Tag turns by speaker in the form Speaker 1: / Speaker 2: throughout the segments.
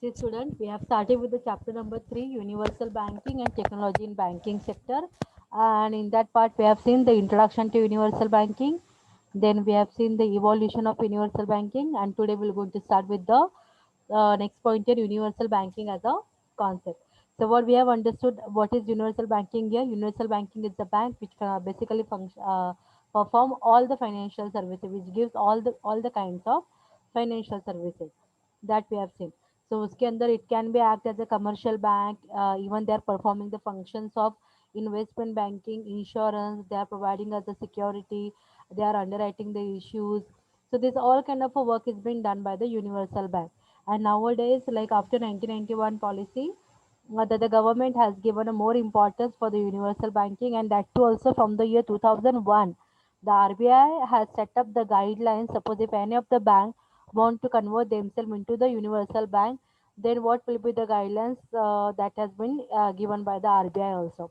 Speaker 1: See student, we have started with the chapter number 3, Universal Banking and Technology in Banking Sector. And in that part, we have seen the introduction to Universal Banking. Then we have seen the evolution of Universal Banking. And today we're going to start with the next pointer, Universal Banking as a concept. So what we have understood, what is Universal Banking here? Universal Banking is the bank which basically perform all the financial services, which gives all the kinds of financial services that we have seen. So उसके अंदर it can be act as a commercial bank. Even they are performing the functions of investment banking, insurance. They are providing us the security. They are underwriting the issues. So this all kind of a work is being done by the universal bank. And nowadays, like after 1991 policy, that the government has given a more importance for the universal banking, and that too also from the year 2001. The RBI has set up the guidelines. Suppose if any of the bank want to convert themselves into the universal bank, then what will be the guidelines that has been given by the RBI also.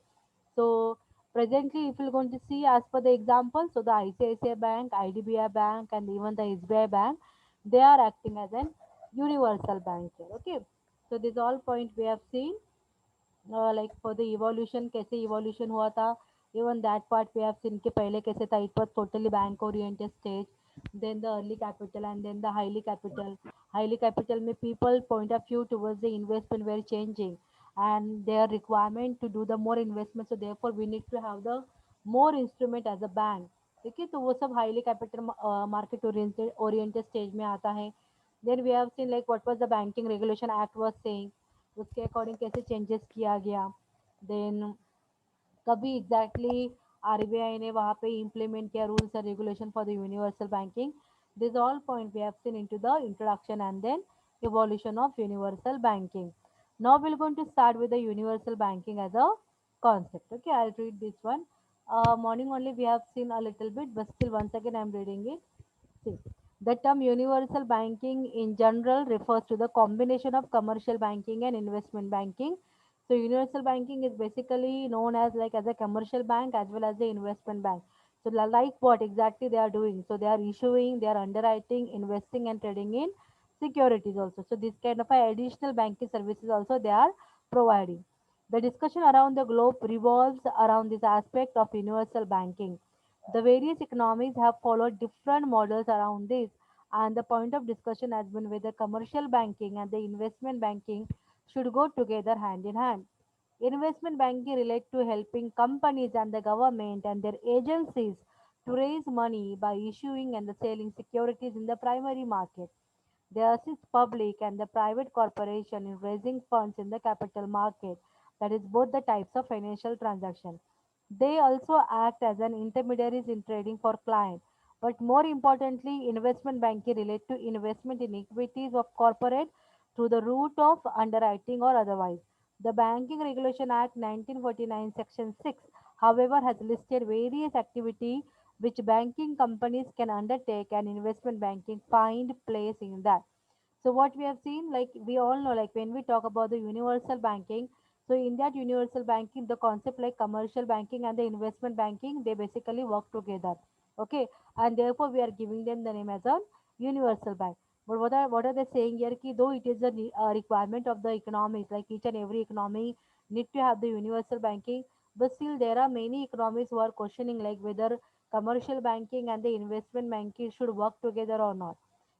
Speaker 1: So presently, if you're going to see as per the example, so the ICICI Bank, IDBI Bank, and even the SBI Bank, they are acting as an universal bank here. Okay, so this all point we have seen. Like for the evolution, कैसे evolution हुआ था, even that part we have seen कि पहले कैसे था. It was totally bank oriented stage, then the early capital, and then the highly capital में people point of view towards the investment were changing, and their requirement to do the more investment, so therefore we need to have the more instrument as a bank. ठीक है, तो वो सब highly capital market oriented stage में आता है. Then we have seen like what was the banking regulation act was saying, उसके according कैसे चेंजेस किया गया. देन कभी एग्जैक्टली आरबीआई ने वहाँ पे इम्प्लीमेंट किया rules and regulation for the universal banking. This all point we have seen into the introduction and then evolution of universal banking. Now we're going to start with the universal banking as a concept. Okay, I'll read this one. Morning only we have seen a little bit, but still once again I'm reading it. See, the term universal banking in general refers to the combination of commercial banking and investment banking. So universal banking is basically known as like as a commercial bank as well as the investment bank. So like what exactly they are doing? So they are issuing, they are underwriting, investing and trading in securities also. So this kind of a additional banking services also they are providing. The discussion around the globe revolves around this aspect of universal banking. The various economies have followed different models around this, and the point of discussion has been whether commercial banking and the investment banking should go together hand in hand. Investment banking relates to helping companies and the government and their agencies to raise money by issuing and selling securities in the primary market. They assist public and the private corporation in raising funds in the capital market, that is both the types of financial transaction. They also act as an intermediaries in trading for clients. But more importantly, investment banking relate to investment in equities of corporate through the route of underwriting or otherwise. The Banking Regulation Act 1949 Section 6, however, has listed various activity which banking companies can undertake, and investment banking find place in that. So what we have seen, like we all know, like when we talk about the universal banking, so in that universal banking, the concept like commercial banking and the investment banking, they basically work together. Okay, and therefore we are giving them the name as a universal bank. But what are they saying here? Ki though it is a requirement of the economies, like each and every economy need to have the universal banking, but still there are many economies who are questioning like whether commercial banking and the investment banking should work together or not.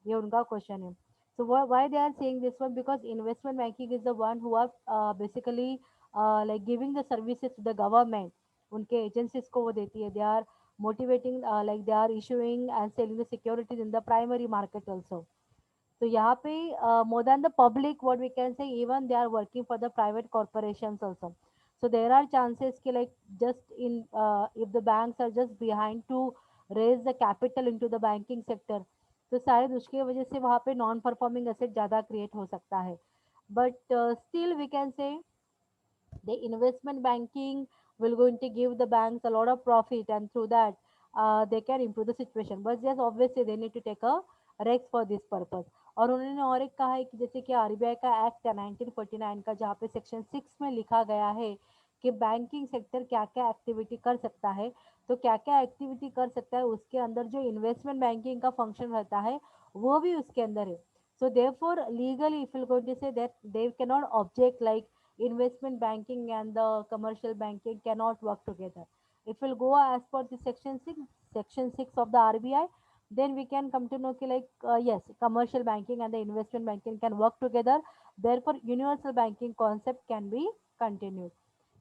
Speaker 1: ये उनका question है. So why they are saying this one? Because investment banking is the one who are basically like giving the services to the government. उनके agencies को वो देती है. They are motivating like they are issuing and selling the securities in the primary market also. So यहाँ पे more than the public, what we can say, even they are working for the private corporations also. So there are chances कि like just in if the banks are just behind to raise the capital into the banking sector, तो शायद उसकी वजह से वहाँ पे non performing asset ज़्यादा create हो सकता है. But still we can say the investment banking will going to give the banks a lot of profit, and through that they can improve the situation, but yes obviously they need to take a risk for this purpose. और उन्होंने और एक कहा है कि जैसे कि RBI का एक्ट है 1949 का, जहाँ पे सेक्शन 6 में लिखा गया है कि बैंकिंग सेक्टर क्या क्या एक्टिविटी कर सकता है. तो क्या क्या एक्टिविटी कर सकता है उसके अंदर जो इन्वेस्टमेंट बैंकिंग का फंक्शन रहता है वो भी उसके अंदर है. So therefore, legally, if you're going to say that they cannot object like investment banking and the commercial banking cannot work together. If we'll go as per the section 6 of the RBI, then we can come to know ki like yes, commercial banking and the investment banking can work together. Therefore, universal banking concept can be continued.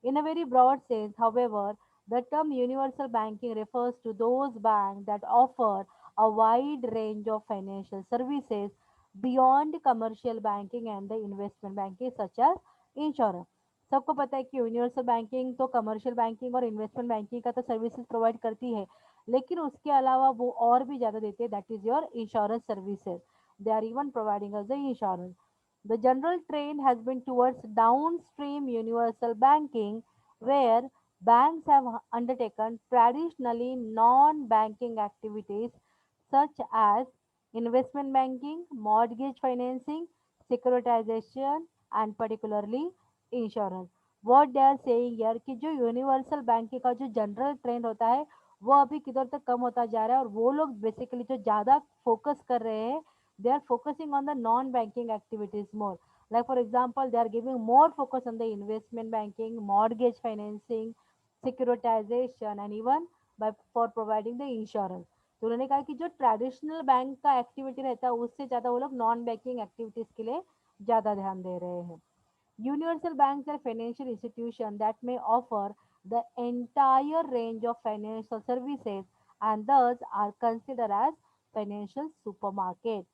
Speaker 1: In a very broad sense, however, the term universal banking refers to those banks that offer a wide range of financial services beyond commercial banking and the investment banking such as insurance. सबको पता है कि universal banking तो commercial banking और investment banking का तो services provide करती है, लेकिन उसके अलावा वो और भी ज़्यादा देते हैं, that is your insurance services. They are even providing us the insurance. The general trend has been towards downstream universal banking, where banks have undertaken traditionally non banking activities such as investment banking, mortgage financing, securitization, and particularly insurance. What they are saying here कि जो universal banking का जो general trend होता है वो अभी किधर तक कम होता जा रहा है, और वो लोग बेसिकली जो ज़्यादा फोकस कर रहे हैं, they are focusing on the non-banking activities more. Like for example, they are giving more focus on the investment banking, mortgage financing, securitization, and even by for providing the insurance. तो उन्होंने कहा कि जो traditional bank का activity रहता है उससे ज़्यादा वो लोग नॉन बैंकिंग एक्टिविटीज़ के लिए ज़्यादा ध्यान दे रहे हैं. Universal banks are financial institutions that may offer the entire range of financial services and thus are considered as financial supermarket.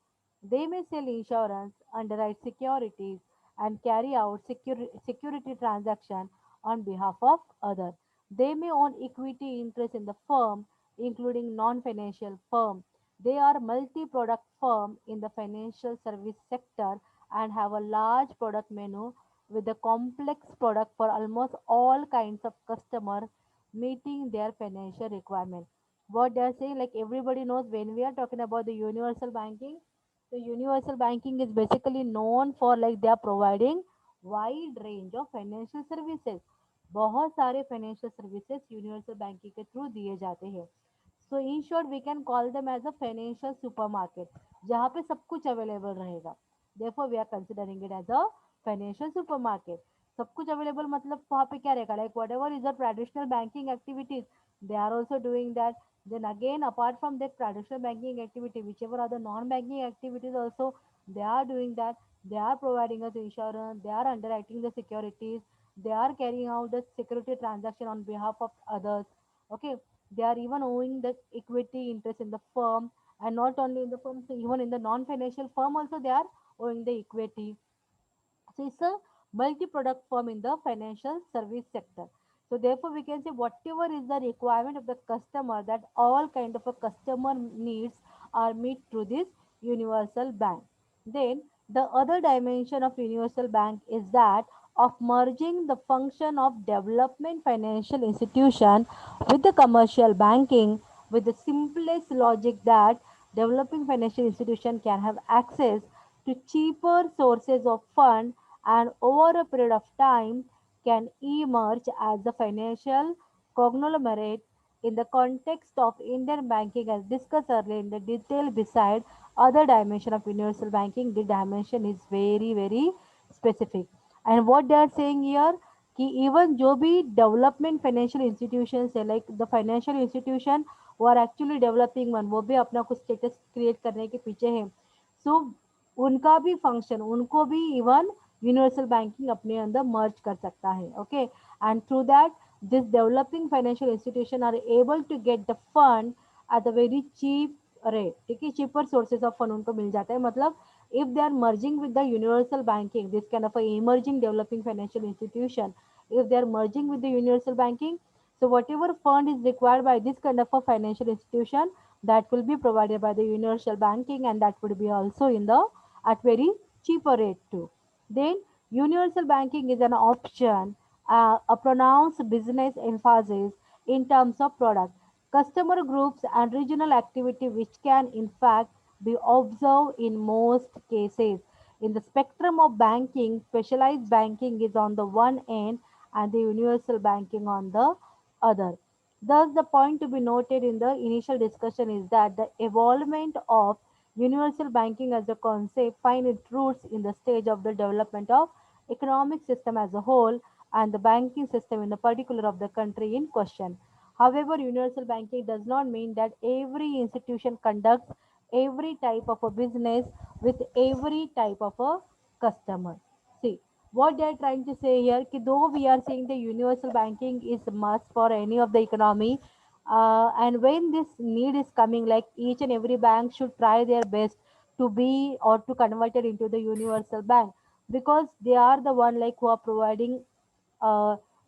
Speaker 1: They may sell insurance, underwrite securities, and carry out security transactions on behalf of others. They may own equity interest in the firm, including non-financial firm. They are multi-product firm in the financial service sector and have a large product menu with a complex product for almost all kinds of customer meeting their financial requirement. What they are saying, like everybody knows, when we are talking about the universal banking, the universal banking is basically known for like they are providing wide range of financial services. बहुत सारे financial services universal banking के through दिए जाते हैं. So in short we can call them as a financial supermarket, जहाँ पे सब कुछ अवेलेबल रहेगा. therefore we are considering it as a financial supermarket. सब कुछ अवेलेबल मतलब वहाँ पे क्या रहेगा, like what ever is the traditional banking activities they are also doing that. Then again, apart from that traditional banking activity, whichever are the non-banking activities also, they are doing that. They are providing us insurance, they are underwriting the securities, they are carrying out the security transaction on behalf of others. Okay, they are even owing the equity interest in the firm, and not only in the firm, so even in the non-financial firm also they are owing the equity. So it's a multi-product firm in the financial service sector. So therefore we can say whatever is the requirement of the customer, that all kind of a customer needs are met through this universal bank. Then the other dimension of universal bank is that of merging the function of development financial institution with the commercial banking, with the simplest logic that developing financial institution can have access to cheaper sources of fund and over a period of time can emerge as a financial conglomerate. In the context of Indian banking, as discussed earlier in the detail, beside other dimension of universal banking, the dimension is very very specific. And what they are saying here कि even जो भी development financial institutions है, like the financial institution who are actually developing one, वो भी अपना कुछ status create करने के पीछे है. So उनका भी फंक्शन, उनको भी इवन यूनिवर्सल बैंकिंग अपने अंदर मर्ज कर सकता है. Okay, and through that this developing financial institution are able to get the fund at a very cheap rate. ठीक है, चीपर सोर्सेज ऑफ फंड उनको मिल जाता है. मतलब if they are merging with the universal banking, this kind of a emerging developing financial institution, if they are merging with the universal banking, so whatever fund is required by this kind of a financial institution, that will be provided by the universal banking, and that would be also in the at very cheaper rate too. Then universal banking is an option, a pronounced business emphasis in terms of product, customer groups and regional activity, which can in fact be observed in most cases. In the spectrum of banking, specialized banking is on the one end and the universal banking on the other. Thus, the point to be noted in the initial discussion is that the evolvement of Universal banking as a concept find its roots in the stage of the development of economic system as a whole and the banking system in the particular of the country in question. However, universal banking does not mean that every institution conducts every type of a business with every type of a customer. See, what they are trying to say here, कि though we are saying the universal banking is a must for any of the economy, and when this need is coming, like each and every bank should try their best to be or to convert it into the universal bank because they are the one like who are providing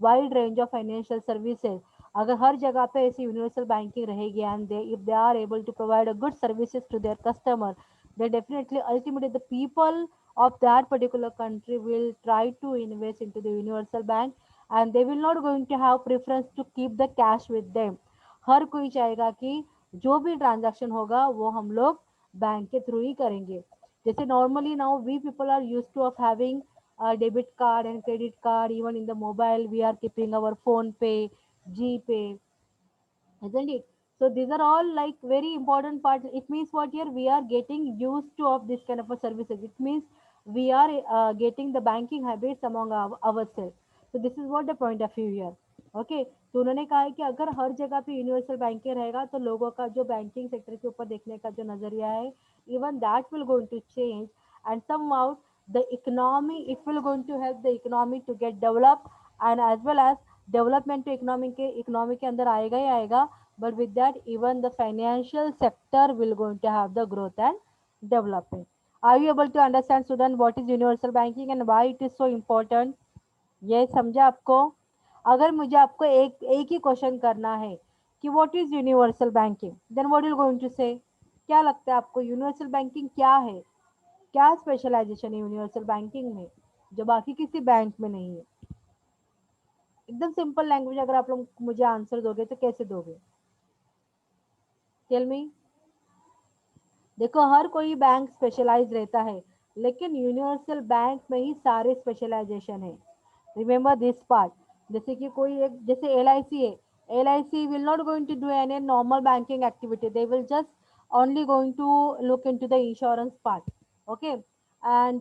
Speaker 1: wide range of financial services अगर हर जगह पे ऐसी universal banking रहेगी and they if they are able to provide a good services to their customer then definitely ultimately the people of that particular country will try to invest into the universal bank and they will not going to have preference to keep the cash with them. हर कोई चाहेगा कि जो भी transaction होगा वो हम लोग bank के थ्रू ही करेंगे. जैसे normally now we people are use to of having debit card and credit card. Even in the mobile we are keeping our phone pay, gpay, isn't it? So these are all like very important parts. It means what here we are getting used to of this kind of a services. It means we are getting the banking habits among ourselves. So this is what the point of view here. Okay तो उन्होंने कहा है कि अगर हर जगह पे universal banking रहेगा तो लोगों का जो बैंकिंग सेक्टर के ऊपर देखने का जो नजरिया है even that will going to change and some out the economy it will going to help the economy to get develop and as well as development तो इकोनॉमी के अंदर आएगा ही आएगा but with that even the financial sector will going to have the growth and development. Are you able to understand student what is universal banking and why it is so important? ये समझा आपको? अगर मुझे आपको एक एक ही question करना है कि what is universal banking then what you going to say क्या लगता है आपको यूनिवर्सल बैंकिंग क्या है क्या स्पेशलाइजेशन है यूनिवर्सल बैंकिंग में जो बाकी किसी बैंक में नहीं है एकदम सिंपल लैंग्वेज अगर आप लोग मुझे आंसर दोगे तो कैसे दोगे टेल मी देखो हर कोई बैंक स्पेशलाइज रहता है लेकिन यूनिवर्सल बैंक में ही सारे स्पेशलाइजेशन है रिमेंबर दिस पार्ट जैसे कि कोई एक जैसे एल आई सी है L I C will not going to do any normal banking activity they will just only going to look into the insurance part okay and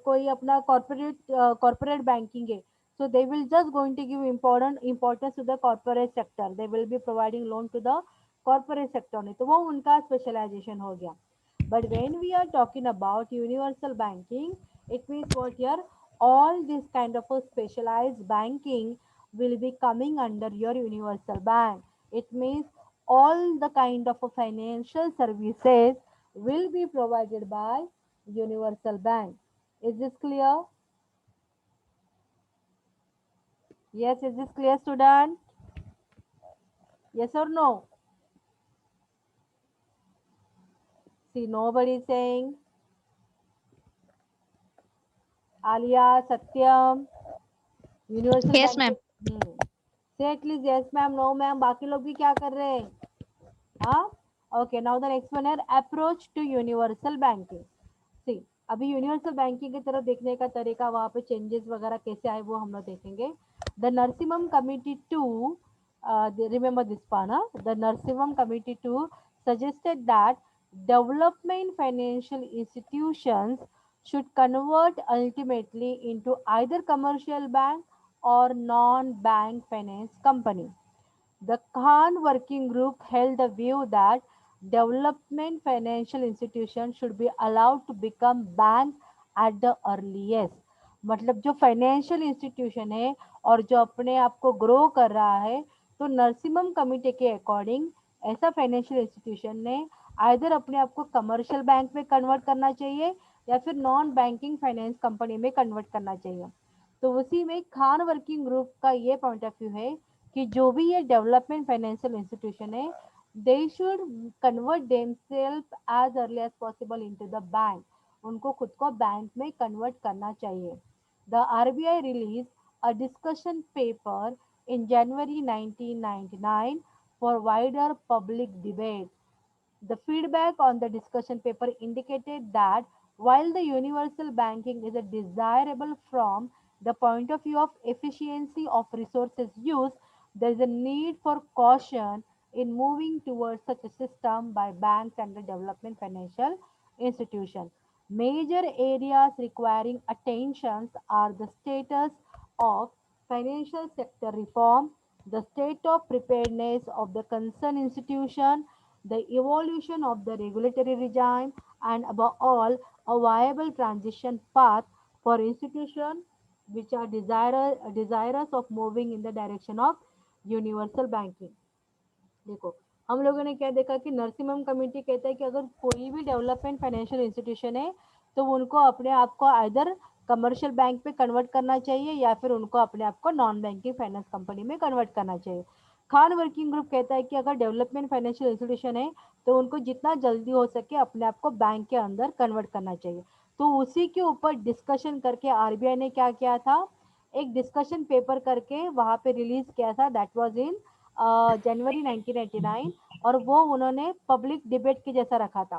Speaker 1: कोई अपना corporate banking है so they will just going to give important importance to the corporate sector they will be providing loan to the corporate sector नहीं तो वो उनका specialisation हो गया but when we are talking about universal banking, it means what here all this kind of a specialized banking will be coming under your universal bank. It means all the kind of a financial services will be provided by universal bank. Is this clear? Yes, is this clear, student? Yes or no? See, nobody is saying. Alia, Satyam. Universal
Speaker 2: Yes, ma'am.
Speaker 1: Banking से at least yes ma'am no ma'am बाकी लोग भी क्या कर रहे हैं हाँ okay now the next one है approach to universal banking see अभी यूनिवर्सल बैंकिंग की तरफ देखने का तरीका वहाँ पे चेंजेस वगैरह कैसे आए वो हम लोग देखेंगे the Narasimham committee to remember this pana the Narsimham committee too suggested that development financial institutions should convert ultimately into either commercial bank or non-bank finance company. The Khan Working Group held the view that development financial institutions should be allowed to become bank at the earliest. मतलब जो financial institution है और जो अपने आप को grow कर रहा है तो नरसिम्हम कमिटी के अकॉर्डिंग ऐसा फाइनेंशियल इंस्टीट्यूशन ने आइदर अपने आप को कमर्शियल बैंक में कन्वर्ट करना चाहिए या फिर नॉन बैंकिंग फाइनेंस कंपनी में कन्वर्ट करना चाहिए तो उसी में खान वर्किंग ग्रुप का ये पॉइंट ऑफ व्यू है कि जो भी ये डेवलपमेंट फाइनेंशियल इंस्टीट्यूशन है they should convert themselves as early as possible into the bank उनको खुद को बैंक में कन्वर्ट करना चाहिए the RBI release a discussion paper in January 1999 for wider public debate. The feedback on the discussion paper indicated that while the universal banking is a desirable from the point of view of efficiency of resources use, there is a need for caution in moving towards such a system by banks and the development financial institution. Major areas requiring attention are the status of financial sector reform, the state of preparedness of the concerned institution, the evolution of the regulatory regime, and above all, a viable transition path for institutions which are desirous of moving in the direction of universal banking. देखो, हम लोगों ने क्या देखा कि Narasimham committee कहता है कि अगर कोई भी डेवलपमेंट फाइनेंशियल इंस्टीट्यूशन है तो उनको अपने आप को आइदर कमर्शियल बैंक पे कन्वर्ट करना चाहिए या फिर उनको अपने आप को नॉन बैंकिंग फाइनेंस कंपनी में कन्वर्ट करना चाहिए। खान वर्किंग ग्रुप कहता है कि अगर डेवलपमेंट फाइनेंशियल इंस्टीट्यूशन है तो उनको जितना जल्दी हो सके अपने आप को बैंक के अंदर कन्वर्ट करना चाहिए। तो उसी के ऊपर डिस्कशन करके आरबीआई ने क्या किया था, एक डिस्कशन पेपर करके वहाँ पे रिलीज किया था, दैट वाज इन जनवरी 1999। और वो उन्होंने पब्लिक डिबेट के जैसा रखा था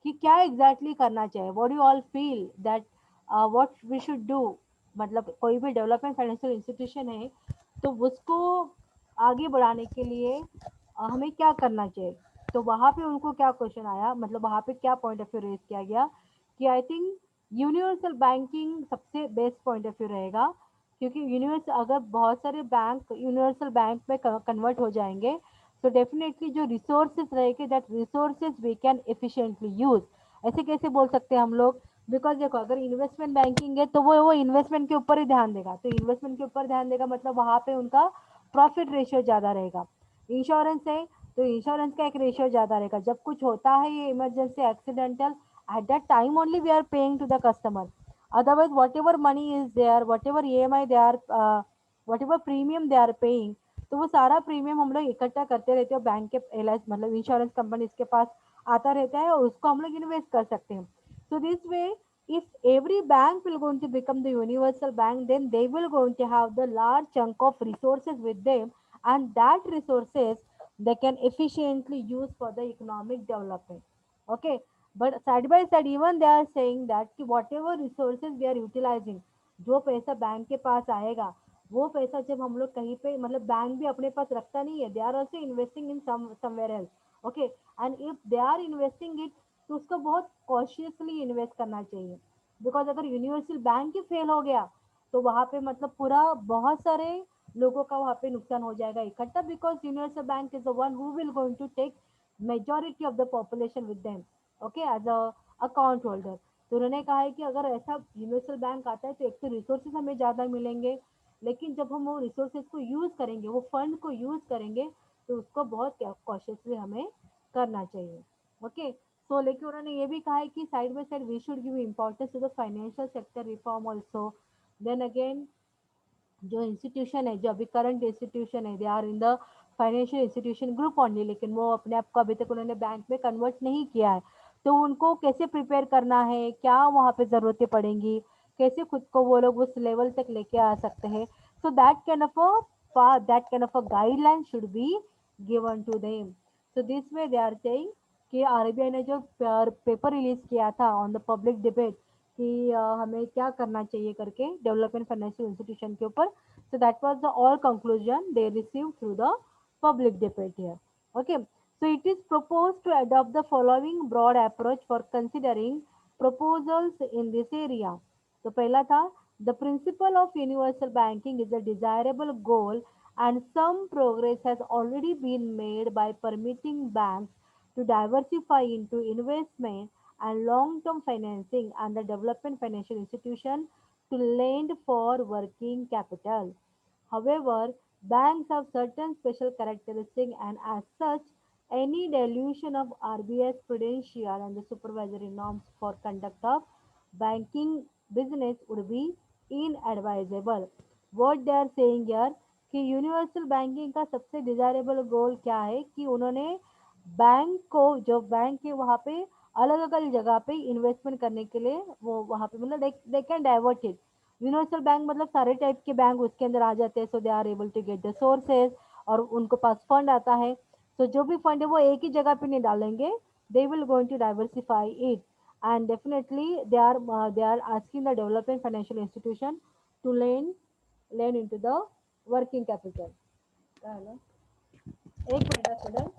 Speaker 1: कि क्या एग्जैक्टली करना चाहिए, what you all feel that what we should do. मतलब कोई भी डेवलपमेंट फाइनेंशियल इंस्टीट्यूशन है तो उसको आगे बढ़ाने के लिए हमें क्या करना चाहिए। तो वहाँ पे उनको क्या क्वेश्चन आया, मतलब वहाँ पे क्या पॉइंट ऑफ व्यू रेज किया गया कि आई थिंक यूनिवर्सल बैंकिंग सबसे बेस्ट पॉइंट ऑफ व्यू रहेगा, क्योंकि यूनिवर्स अगर बहुत सारे बैंक यूनिवर्सल बैंक में कन्वर्ट हो जाएंगे तो डेफिनेटली जो रिसोर्सेज रहेंगे that resources we can efficiently use. ऐसे कैसे बोल सकते हैं हम लोग, बिकॉज देखो अगर इन्वेस्टमेंट बैंकिंग है तो वो इन्वेस्टमेंट के ऊपर ही ध्यान देगा, तो इन्वेस्टमेंट के ऊपर ध्यान देगा मतलब वहाँ पे उनका प्रॉफिट रेशियो ज़्यादा रहेगा। इंश्योरेंस है तो इंश्योरेंस का एक रेशियो ज़्यादा रहेगा, जब कुछ होता है ये emergency accidental at that time only we are paying to the customer, otherwise whatever money is there, whatever EMI they are whatever premium they are paying, तो वो सारा प्रीमियम हम लोग इकट्ठा करते रहते हैं बैंक के एल मतलब इंश्योरेंस कंपनी के पास आता रहता है और उसको हम लोग इन्वेस्ट कर सकते हैं। सो this way if every bank will going to become the universal bank, then they will going to have the large chunk of resources with them, and that resources they can efficiently use for the economic development. Okay, but side by side even they are saying that कि whatever resources we are utilizing, जो पैसा bank के पास आएगा वो पैसा जब हम लोग कहीं पे मतलब बैंक भी अपने पास रखता नहीं है, they are also investing in somewhere else. Okay, and if they are investing it तो उसको बहुत कॉशियसली इन्वेस्ट करना चाहिए, बिकॉज अगर यूनिवर्सल बैंक ही फेल हो गया तो वहाँ पे मतलब पूरा बहुत सारे लोगों का वहाँ पे नुकसान हो जाएगा इकट्ठा, because universal bank is the one who will going to take majority of the population with them, okay, as a account holder. तो उन्होंने कहा है कि अगर ऐसा यूनिवर्सल बैंक आता है तो एक तो रिसोर्सेज हमें ज़्यादा मिलेंगे, लेकिन जब हम वो रिसोर्सेज को यूज़ करेंगे, वो फंड को यूज़ करेंगे तो उसको बहुत कॉशियसली हमें करना चाहिए। ओके, सो लेकिन उन्होंने ये भी कहा है कि side by side we should give importance to the financial sector reform also. Then again जो इंस्टीट्यूशन है, जो अभी करंट इंस्टीट्यूशन है, they are in the financial institution group only, लेकिन वो अपने आप को अभी तक उन्होंने बैंक में कन्वर्ट नहीं किया है। तो उनको कैसे प्रिपेयर करना है, क्या वहाँ पे ज़रूरतें पड़ेंगी, कैसे खुद को वो लोग उस लेवल तक लेके आ सकते हैं, so that kind of a guideline should be given to them. So this way they are saying कि आरबीआई ने जो पेपर रिलीज किया था ऑन द पब्लिक डिबेट कि हमें क्या करना चाहिए करके डेवलपमेंट फाइनेंशियल इंस्टीट्यूशन के ऊपर, so that was the all conclusion they received through the public debate here. Okay, so it is proposed to adopt the following broad approach for considering proposals in this area. तो पहला था the principle of universal banking is a desirable goal and some progress has already been made by permitting banks to diversify into investment and long-term financing and the development financial institution to lend for working capital. However, banks have certain special characteristics and as such, any dilution of RBI's prudential and the supervisory norms for conduct of banking business would be inadvisable. What they are saying here कि universal banking का सबसे desirable गोल क्या है कि उन्होंने bank को जो bank है वहाँ पे अलग अलग जगह पे इन्वेस्टमेंट करने के लिए वो वहाँ पे मतलब they can divert it. Universal bank मतलब सारे टाइप के बैंक उसके अंदर आ जाते हैं, so they are able to get the sources और उनको पास फंड आता है। तो जो भी फंड है वो एक ही जगह पे नहीं डालेंगे, they will going to diversify it and definitely they are asking the development financial institution to lend into the working capital. एक minute student.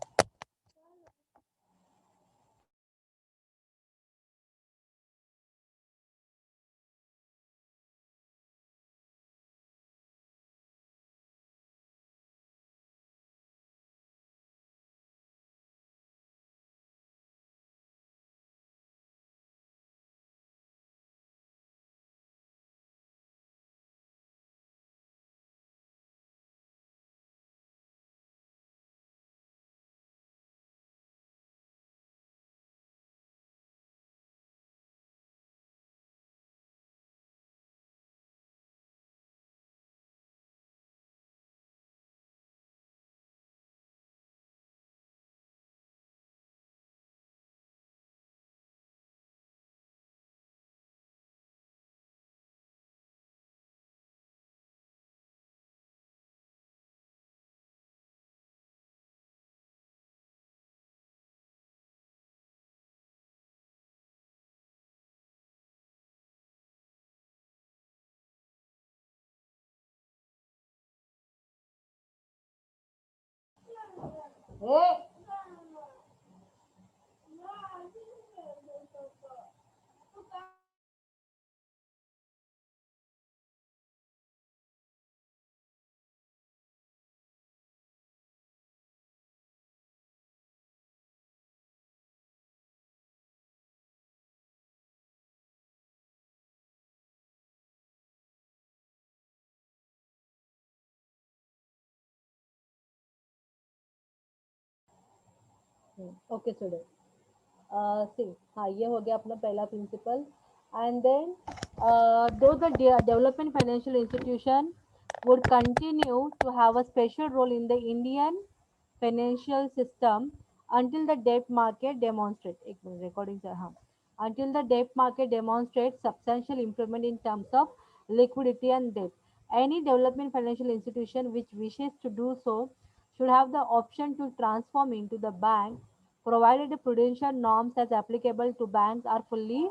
Speaker 1: Okay student, see, हाँ ये हो गया अपना पहला प्रिंसिपल. एंड देन दो the development financial institution would continue to have a special role in the Indian financial system until the debt market demonstrate एक minute recording चल हाँ until the debt market demonstrates substantial improvement in terms of liquidity and debt. Any development financial institution which wishes to do so should have the option to transform into the bank provided the prudential norms as applicable to banks are fully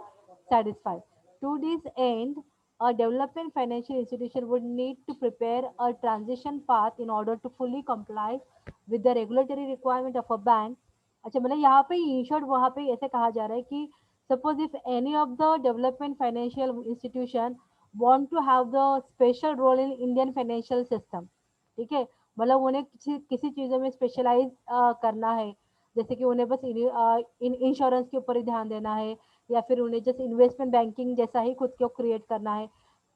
Speaker 1: satisfied. To this end, a development financial institution would need to prepare a transition path in order to fully comply with the regulatory requirement of a bank. अच्छा मतलब यहाँ पे in short वहाँ पे ऐसे कहा जा रहा है कि suppose if any of the development financial institution want to have the special role in Indian financial system, ठीक है, मतलब उन्हें किसी किसी चीज़ों में स्पेशलाइज करना है, जैसे कि उन्हें बस इन इंश्योरेंस के ऊपर ही ध्यान देना है या फिर उन्हें जैसे इन्वेस्टमेंट बैंकिंग जैसा ही खुद को क्रिएट करना है,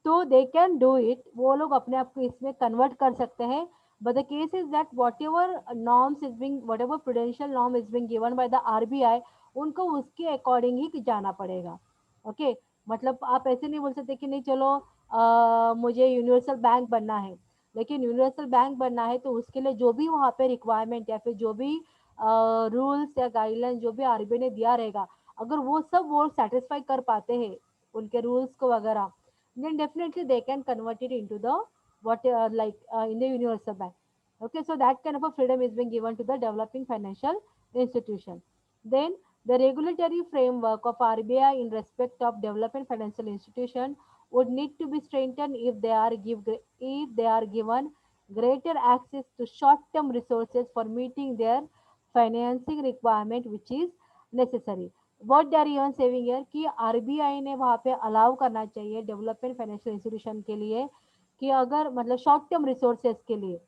Speaker 1: तो दे कैन डू इट, वो लोग अपने आप को इसमें कन्वर्ट कर सकते हैं. But the case is that what ever norms is being what ever prudential norm is being given by the RBI, उनको उसके अकॉर्डिंग ही जाना पड़ेगा. Okay okay? मतलब आप ऐसे नहीं बोल सकते कि नहीं चलो मुझे यूनिवर्सल बैंक बनना है, लेकिन यूनिवर्सल बैंक बनना है तो उसके लिए जो भी वहाँ पे रिक्वायरमेंट या फिर जो भी रूल्स या गाइडलाइन जो भी आरबीआई ने दिया रहेगा, अगर वो सब वो सेटिस्फाई कर पाते हैं उनके रूल्स को वगैरह, then definitely they can convert it into the what like in the universal bank. Okay, so that kind of a freedom is being given to the developing financial institution. Then the regulatory framework of RBI in respect of development financial institution would need to be strengthened if they are given greater access to short-term resources for meeting their financing requirement which is necessary. What they are even saying here कि RBI ने वहाँ पे allow करना चाहिए development financial institution के लिए कि अगर मतलब शॉर्ट टर्म रिसोर्सेज के लिए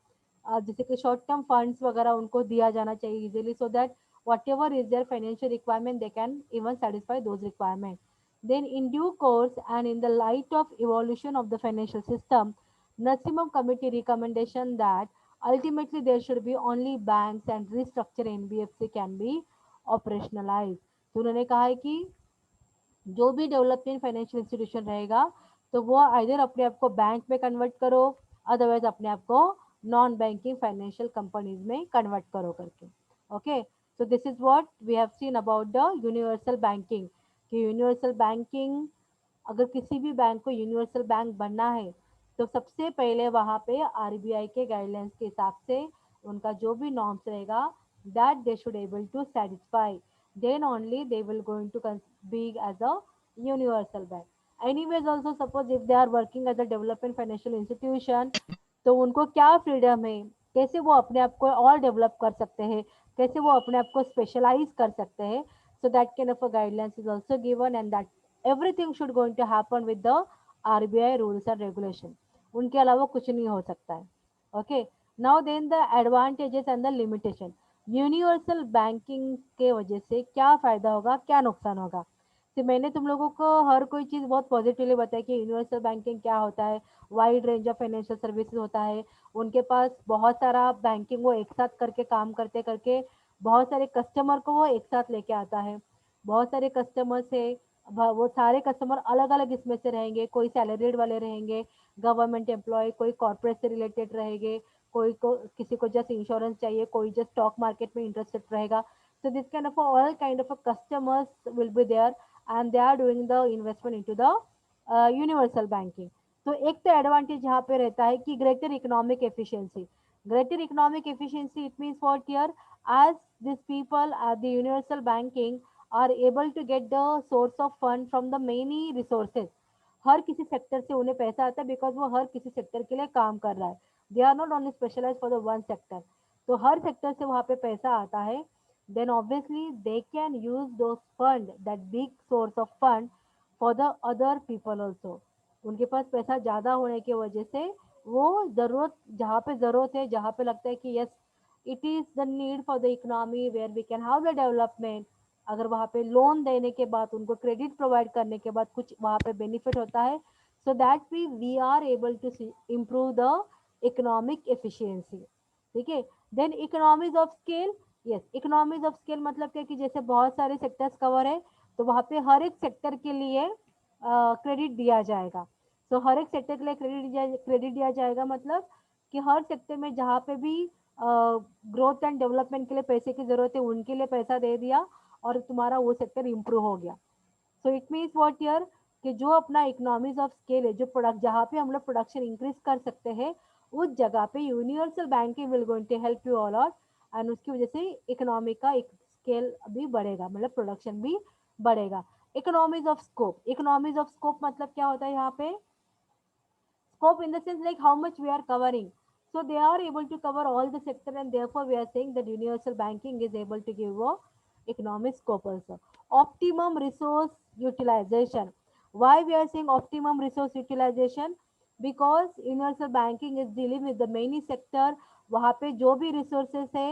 Speaker 1: जैसे कि शॉर्ट टर्म फंड्स वगैरह उनको दिया जाना चाहिए easily so that what ever is there financial requirement they can even satisfy those requirement. Then in due course and in the light of evolution of the financial system, Nasimum committee recommendation that ultimately there should be only banks and restructure NBFC can be operationalized. तो उन्होंने कहा है कि जो भी development financial institution रहेगा तो वो आइदर अपने आप को बैंक में कन्वर्ट करो, अदरवाइज अपने आप को नॉन बैंकिंग फाइनेंशियल कंपनीज में कन्वर्ट करो करके. Okay, so this is what we have seen about the universal banking कि यूनिवर्सल बैंकिंग अगर किसी भी बैंक को यूनिवर्सल बैंक बनना है तो सबसे पहले वहाँ पे आरबीआई के गाइडलाइंस के हिसाब से उनका जो भी नॉर्म्स रहेगा that they should able to satisfy, then only they will going to be as a universal bank. Anyways also suppose if they are working as a development financial institution तो उनको क्या फ्रीडम है, कैसे वो अपने आप को और डेवलप कर सकते हैं, कैसे वो अपने आप को स्पेशलाइज कर सकते हैं, so that kind of a guidelines is also given and that everything should going to happen with the RBI rules and regulation. उनके अलावा कुछ नहीं हो सकता है. Okay, now then the advantages and the limitation. Universal banking के वजह से क्या फ़ायदा होगा क्या नुकसान होगा. तो मैंने तुम लोगों को हर कोई चीज़ बहुत पॉजिटिवली बताई कि यूनिवर्सल बैंकिंग क्या होता है, wide range of financial services होता है, उनके पास बहुत सारा बैंकिंग वो एक साथ करके काम करते करके बहुत सारे कस्टमर को वो एक साथ लेके आता है, बहुत सारे कस्टमर से वो सारे कस्टमर अलग अलग इसमें से रहेंगे, कोई सैलरीड वाले रहेंगे, गवर्नमेंट एम्प्लॉय, कोई कॉर्पोरेट से रिलेटेड रहेंगे, कोई को किसी को जस्ट इंश्योरेंस चाहिए, कोई जस्ट स्टॉक मार्केट में इंटरेस्टेड रहेगा. So this kind of all kind of a customers will be there and they are doing the investment into the universal banking. तो एक तो एडवांटेज यहाँ पे रहता है कि greater economic efficiency. Greater economic efficiency it means what here as these people at the universal banking are able to get the source of fund from the many resources. हर किसी sector से उन्हें पैसा आता है बिकॉज वो हर किसी sector के लिए काम कर रहा है. They are not only specialise for the one sector. तो हर सेक्टर से वहाँ पे पैसा आता है, then obviously they can use those fund, that big source of fund for the other people also. उनके पास पैसा ज़्यादा होने की वजह से वो ज़रूरत, जहाँ पे ज़रूरत है, जहाँ पे लगता है कि yes it is the need for the economy where we can have the development, अगर वहाँ पे लोन देने के बाद, उनको क्रेडिट प्रोवाइड करने के बाद कुछ वहाँ पे बेनिफिट होता है, so that we are able to improve the economic efficiency. ठीक है, then economies of scale, yes economies of scale मतलब क्या कि जैसे बहुत सारे सेक्टर्स कवर है, तो वहाँ पे हर एक सेक्टर के लिए क्रेडिट दिया जाएगा। सो हर एक सेक्टर के लिए क्रेडिट दिया जाएगा मतलब कि हर सेक्टर में जहाँ पे भी ग्रोथ एंड डेवलपमेंट के लिए पैसे की जरूरत है उनके लिए पैसा दे दिया और तुम्हारा वो सेक्टर इम्प्रूव हो गया। So it means what year कि जो अपना इकोनॉमीज ऑफ स्केल है, जो प्रोडक्ट जहाँ पे हम लोग प्रोडक्शन इंक्रीज कर सकते हैं, उस जगह पे universal banking will going to help you all out, and उसकी वजह से इकोनॉमी का एक स्केल भी बढ़ेगा, मतलब प्रोडक्शन भी बढ़ेगा। Economies of scope, economies of scope मतलब क्या होता है यहाँ पे, scope in the sense like how much we are covering. So they are able to cover all the sector, and therefore we are saying that universal banking is able to give a economic scope also. Optimum resource utilization. Why we are saying optimum resource utilization? Because universal banking is dealing with the many sector, वहाँ पे जो भी resources है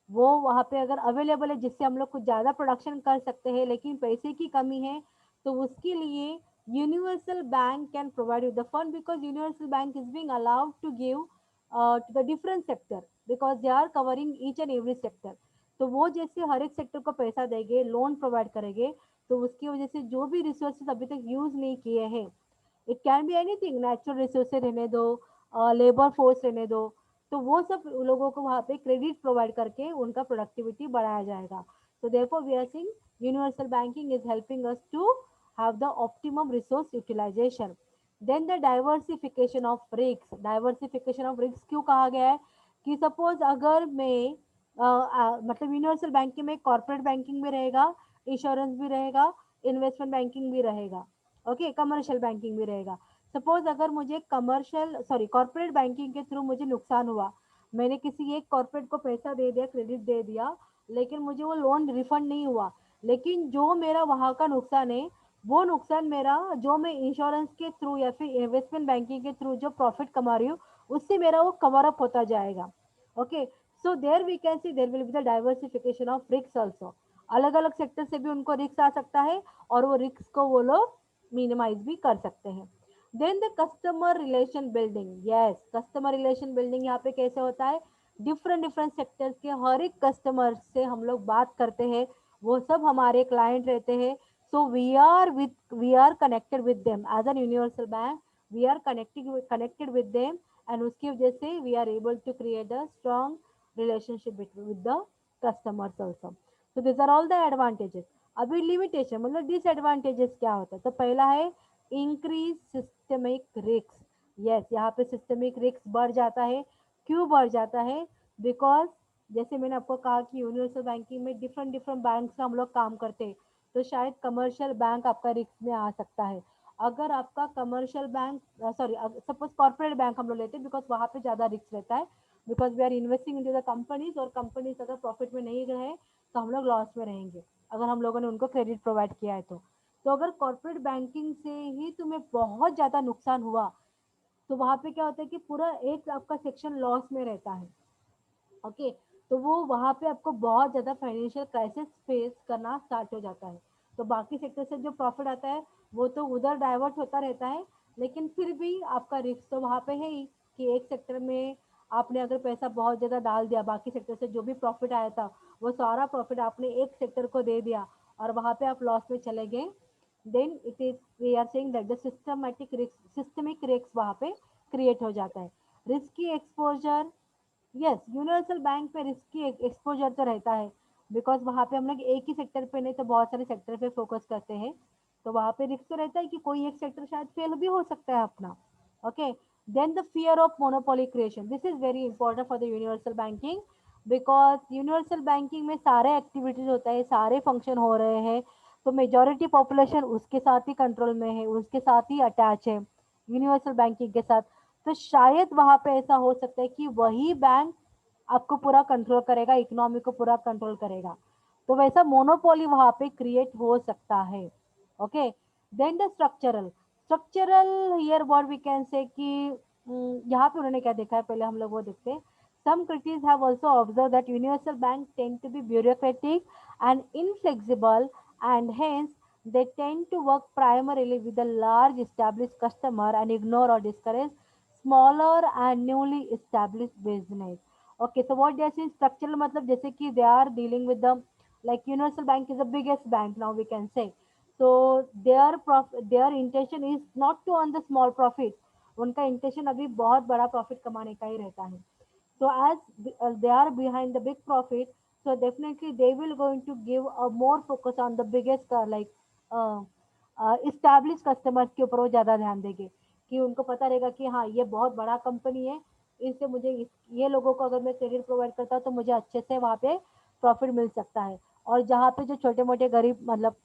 Speaker 1: वो वहाँ पे अगर available है जिससे हम लोग कुछ ज़्यादा प्रोडक्शन कर सकते हैं, लेकिन पैसे की कमी है, तो उसके लिए universal bank can provide you the fund, because universal bank is being allowed to give to the different sector because they are covering each and every sector. तो वो जैसे हर एक सेक्टर को पैसा देंगे, लोन प्रोवाइड करेंगे, तो उसकी वजह से जो भी रिसोर्सेज अभी तक यूज नहीं किए हैं, it can be anything, natural resources रहने दो, लेबर फोर्स रहने दो, तो वो सब लोगों को वहाँ पे क्रेडिट प्रोवाइड करके उनका प्रोडक्टिविटी बढ़ाया जाएगा। So therefore we are saying universal banking is helping us to have the optimum resource utilization. Then the diversification of risks, diversification of risks क्यों कहा गया है कि सपोज अगर मैं मतलब यूनिवर्सल बैंकिंग में कॉर्पोरेट बैंकिंग भी रहेगा, इंश्योरेंस भी रहेगा, इन्वेस्टमेंट बैंकिंग भी रहेगा, ओके कमर्शियल बैंकिंग भी रहेगा। सपोज अगर मुझे कॉर्पोरेट बैंकिंग के थ्रू मुझे नुकसान हुआ, मैंने किसी एक कॉर्पोरेट को पैसा दे दिया, क्रेडिट दे दिया, लेकिन मुझे वो लोन रिफंड नहीं हुआ, लेकिन जो मेरा वहाँ का नुकसान है वो नुकसान मेरा जो मैं इंश्योरेंस के थ्रू या फिर इन्वेस्टमेंट बैंकिंग के थ्रू जो प्रॉफिट कमा रही हूँ उससे मेरा वो कवर अप होता जाएगा। Okay, so there we can see there will be the diversification of risk also, अलग अलग सेक्टर से भी उनको रिस्क आ सकता है और वो रिस्क को वो लोग मिनिमाइज भी कर सकते हैं। Then the customer relation building, yes customer relation building यहाँ पे कैसे होता है, डिफरेंट डिफरेंट सेक्टर्स के हर एक कस्टमर से हम लोग बात करते हैं, वो सब हमारे क्लाइंट रहते हैं। So we are connected with them as an universal bank, we are connected with them, and उसकी वजह से we are able to create a strong relationship with the customers also. So this are all the advantages. अभी limitation मतलब disadvantages क्या होता है, तो पहला है इंक्रीज सिस्टमिक रिस्क। यस यहाँ पे सिस्टमिक रिस्क बढ़ जाता है, क्यों बढ़ जाता है, बिकॉज जैसे मैंने आपको कहा कि यूनिवर्सल बैंकिंग में डिफरेंट डिफरेंट बैंक से हम लोग काम करते हैं, तो शायद कमर्शियल बैंक आपका रिस्क में आ सकता है। अगर आपका commercial bank suppose corporate bank हम लोग लेते हैं बिकॉज वहाँ पे ज़्यादा रिस्क रहता है, because we are investing in the companies, और कंपनीज अगर प्रॉफिट में नहीं रहे तो हम लोग लॉस में रहेंगे अगर हम लोगों ने उनको क्रेडिट प्रोवाइड किया है तो अगर कॉर्पोरेट बैंकिंग से ही तुम्हें बहुत ज़्यादा नुकसान हुआ तो वहाँ पे क्या होता है कि पूरा एक आपका सेक्शन लॉस में रहता है। ओके, तो वो वहाँ पे आपको बहुत ज़्यादा फाइनेंशियल क्राइसिस फेस करना स्टार्ट हो जाता है। तो बाकी सेक्टर से जो प्रॉफिट आता है वो तो उधर डाइवर्ट होता रहता है, लेकिन फिर भी आपका रिस्क तो वहाँ पे है ही कि एक सेक्टर में आपने अगर पैसा बहुत ज़्यादा डाल दिया, बाकी सेक्टर से जो भी प्रॉफिट आया था वो सारा प्रॉफिट आपने एक सेक्टर को दे दिया और वहाँ पे आप लॉस में चले गए, then it is we are saying that the systemic risk वहाँ पे क्रिएट हो जाता है। Risky exposure, yes universal bank में रिस्की एक्सपोजर तो रहता है बिकॉज वहाँ पे हम लोग एक ही सेक्टर पे नहीं तो बहुत सारे सेक्टर पे फोकस करते हैं, तो वहाँ पे रिस्क तो रहता है कि कोई एक सेक्टर शायद फेल भी हो सकता है अपना। Okay, then the fear of monopoly creation, this is very important for the universal banking because universal banking में सारे एक्टिविटीज होता है, सारे फंक्शन हो रहे हैं, तो मेजोरिटी पॉपुलेशन उसके साथ ही कंट्रोल में है, उसके साथ ही अटैच है यूनिवर्सल बैंकिंग के साथ। तो शायद वहाँ पे ऐसा हो सकता है कि वही बैंक आपको पूरा कंट्रोल करेगा, इकोनॉमी को पूरा कंट्रोल करेगा। तो वैसा मोनोपोली वहां पे क्रिएट हो सकता है। Okay, then the structural here what we can say कि यहाँ पे उन्होंने क्या देखा है, पहले हम लोग वो देखते हैं। Some critics have also observed that universal banks tend to be bureaucratic and inflexible, and hence they tend to work primarily with the large established customer and ignore or discourage smaller and newly established business. Okay, so what they are saying structural मतलब जैसे कि they are dealing with the, like universal bank is the biggest bank now we can say. So their intention is not to earn the small profit, उनका intention अभी बहुत बड़ा profit कमाने का ही रहता है। So as they are behind the big profit, so definitely they will going to give a more focus on the biggest uh, established customers के ऊपर वो ज़्यादा ध्यान देंगे, कि उनको पता रहेगा कि हाँ ये बहुत बड़ा कंपनी है, इससे मुझे ये लोगों को अगर मैं क्रेडिट प्रोवाइड करता हूँ तो मुझे अच्छे से वहाँ पे प्रॉफिट मिल सकता है। और जहाँ पे जो छोटे मोटे गरीब मतलब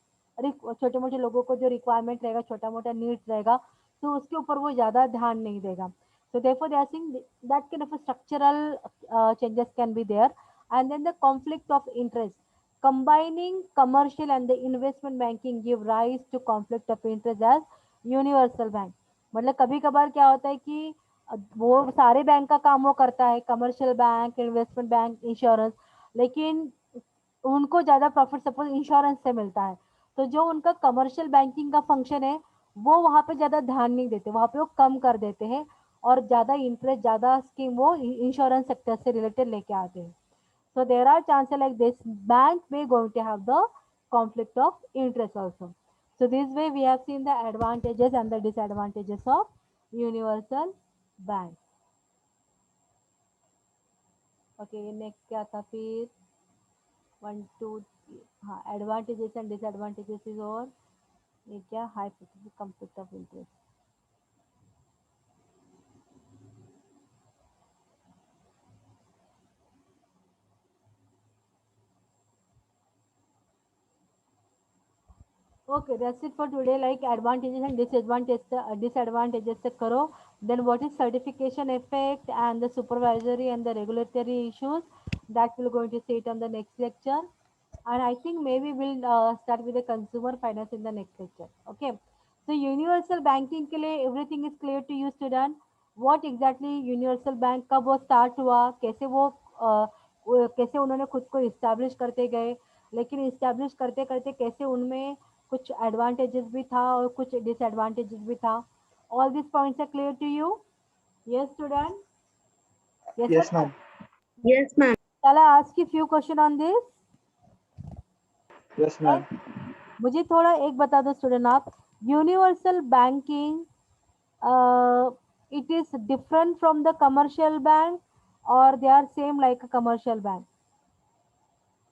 Speaker 1: छोटे मोटे लोगों को जो रिक्वायरमेंट रहेगा, छोटा मोटा नीड्स रहेगा, तो उसके ऊपर वो ज़्यादा ध्यान नहीं देगा। So therefore, they are saying that kind of a structural changes can be there, and then the conflict of interest. Combining commercial and the investment banking give rise to conflict of interest as universal bank. मतलब कभी कभार क्या होता है कि वो सारे bank का काम वो करता है, commercial bank, investment bank, insurance, लेकिन उनको ज़्यादा प्रॉफिट सपोज इंश्योरेंस से मिलता है, तो जो उनका कमर्शियल बैंकिंग का फंक्शन है वो वहाँ पे ज़्यादा ध्यान नहीं देते, वहाँ पे वो कम कर देते हैं और ज़्यादा इंटरेस्ट, ज़्यादा स्कीम वो इंश्योरेंस सेक्टर से रिलेटेड लेके आते हैं। So there are chances like this bank may going to have the conflict of interest also. So this way we have seen the advantages and the disadvantages of universal bank. Okay, next क्या था फिर, 1 2 हाँ advantages and disadvantages is और ये क्या hypothesis conflict of interest. Okay, that's it for today. Like advantages and disadvantages से करो. Then what is certification effect and the supervisory and the regulatory issues, that we're going to see it on the next lecture. And I think maybe we'll start with the consumer finance in the next lecture. Okay. So universal banking के लिए everything is clear to you student. What exactly universal bank कब वो start हुआ, कैसे कैसे उन्होंने खुद को establish करते गए, लेकिन establish करते करते कैसे उनमें कुछ एडवांटेजेस भी था और कुछ डिसएडवांटेजेस भी था। All this points are clear to you? Yes student? Yes
Speaker 2: Yes, ma'am.
Speaker 3: Yes, ma'am.
Speaker 1: चल I ask you few question on this.
Speaker 2: Yes, ma'am.
Speaker 1: मुझे थोड़ा एक बता दो स्टूडेंट आप, universal banking it is different from the commercial bank or they are same like a commercial bank?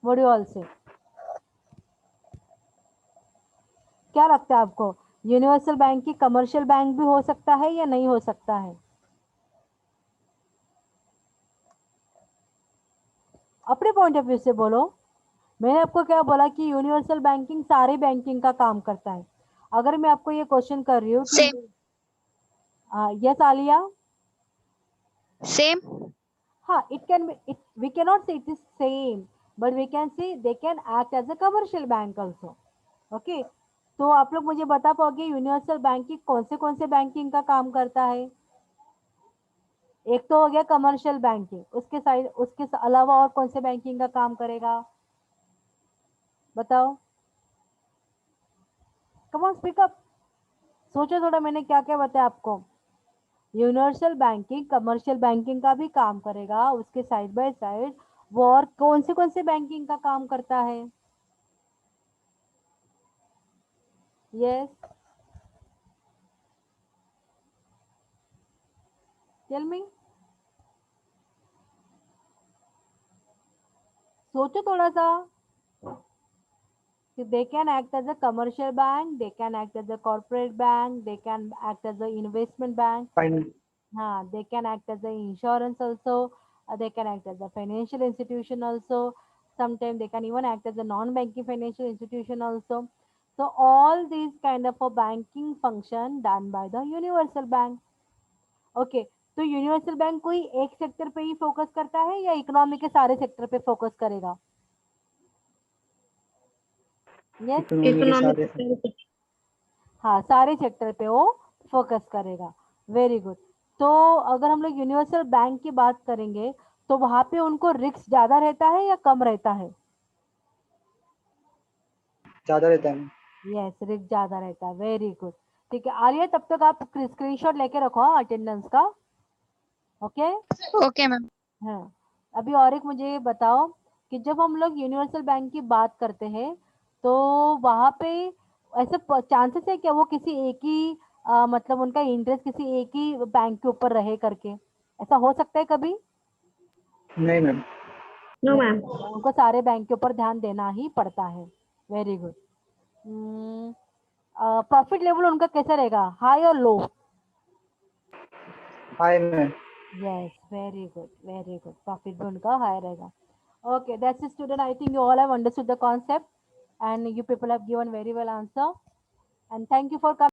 Speaker 1: What do you all say? क्या लगता है आपको, यूनिवर्सल बैंक की कमर्शियल बैंक भी हो सकता है या नहीं हो सकता है? अपने पॉइंट ऑफ व्यू से बोलो। मैंने आपको क्या बोला कि यूनिवर्सल बैंकिंग सारे बैंकिंग का काम करता है। अगर मैं आपको ये क्वेश्चन कर रही हूँ
Speaker 3: Same.
Speaker 1: कि यस आलिया,
Speaker 3: Same.
Speaker 1: हाँ it can it we can not say it is same, but we can say they can act as a commercial bank also. Okay, तो आप लोग मुझे बता पाओगे यूनिवर्सल बैंकिंग कौन से बैंकिंग का काम करता है? एक तो हो गया कमर्शियल बैंकिंग, उसके साइड उसके अलावा और कौन से बैंकिंग का काम करेगा बताओ? कम ऑन स्पीक अप, सोचो थोड़ा, मैंने क्या क्या बताया आपको। यूनिवर्सल बैंकिंग कमर्शियल बैंकिंग का भी काम करेगा, उसके साइड बाय साइड वो और कौन से बैंकिंग का काम करता है? यस, टेल मी, सोचो थोड़ा सा। They can act as a commercial bank, they can act as a corporate bank, they can act as a investment bank.
Speaker 2: Fine.
Speaker 1: They can act as a insurance also. They can act as a financial institution also. Sometimes they can even act as a non-banking financial institution also. So all these kind of a banking function done by the universal bank. Okay. तो universal bank कोई एक sector पे ही focus करता है या economy के सारे sector पे फोकस करेगा? यस,
Speaker 3: इकोनॉमिक
Speaker 1: हाँ, सारे सेक्टर पे वो फोकस करेगा। Very good. तो अगर हम लोग यूनिवर्सल बैंक की बात करेंगे तो वहां पे उनको रिस्क ज्यादा रहता है या कम रहता है?
Speaker 2: ज्यादा रहता है।
Speaker 1: यस, रिस्क ज्यादा रहता है। Very good. ठीक है आर्य, तब तक आप स्क्रीनशॉट लेके रखो अटेंडेंस का। ओके।
Speaker 3: Okay ma'am.
Speaker 1: हाँ, अभी और एक मुझे ये बताओ कि जब हम लोग यूनिवर्सल बैंक की बात करते हैं तो वहाँ पे ऐसे चांसेस है क्या वो किसी एक ही मतलब उनका इंटरेस्ट किसी एक ही बैंक के ऊपर रहे करके? ऐसा हो सकता है कभी?
Speaker 2: नहीं मैम।
Speaker 3: नो
Speaker 1: नहीं,
Speaker 3: मैम।
Speaker 1: उनको सारे बैंक के ऊपर ध्यान देना ही पड़ता है। Very good. प्रॉफिट लेवल उनका कैसा रहेगा, हाई और low?
Speaker 2: Hi ma'am.
Speaker 1: Yes, very good, very good. Profit भी उनका high रहेगा. Okay, that's it, student. I think you all have understood the concept, and you people have given very well answer. And thank you for coming.